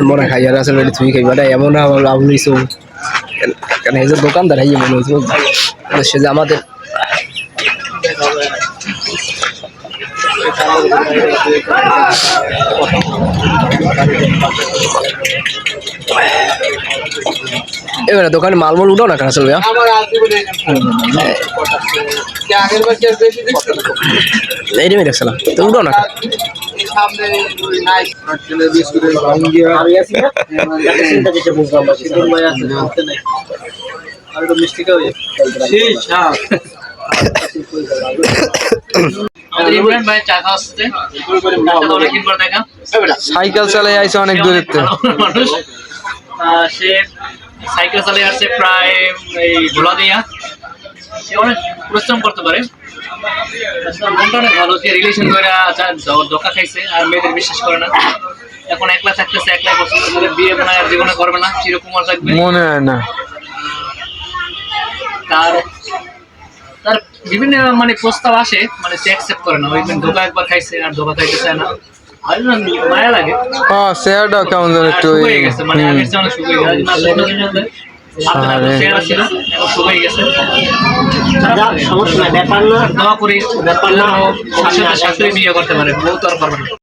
মনে খাই আর আসলে তুই খাইবা না এমন লাভ লইছো কেন এই যে দোকানদার হাইয়ে মনে হইছে সে যে আমাদের এবারে দোকানে মালমূল উঠাও না কেন আসলে এইটাই দেখছিলাম তো উঠাও না সাইকেল চালাই আইছে অনেক দূরের মানুষ সে সাইকেল চালিয়ে আসছে প্রায় এই ঘোলা দিয়া সে অনেক পরিশ্রম করতে পারে মনটা অনেক ভালো যে রিলেশন করে ধোকা খাইছে আর মেয়েদের বিশ্বাস করে না এখন একলা থাকতেছে একলাই পছন্দ করে বিয়ে মনে হয় জীবনে করবে না চিরকুমার থাকবে মনে হয় না তার তার বিভিন্ন মানে প্রস্তাব আসে মানে সে অ্যাকসেপ্ট করে না ওই ধোকা একবার খাইছে আর ধোকা খাইতে চায় না মায়া লাগে চেহারাটা কেমন যেন একটু হয়ে গেছে মানে আগের চেয়ে অনেক শুকিয়ে গেছে চেহারা ছিল এখন শুকিয়ে গেছে সমস্যা ব্যাপার না দোয়া করি ব্যাপার না শাশুড়ি বিয়ে করতে পারে বউ তো আর পারবে না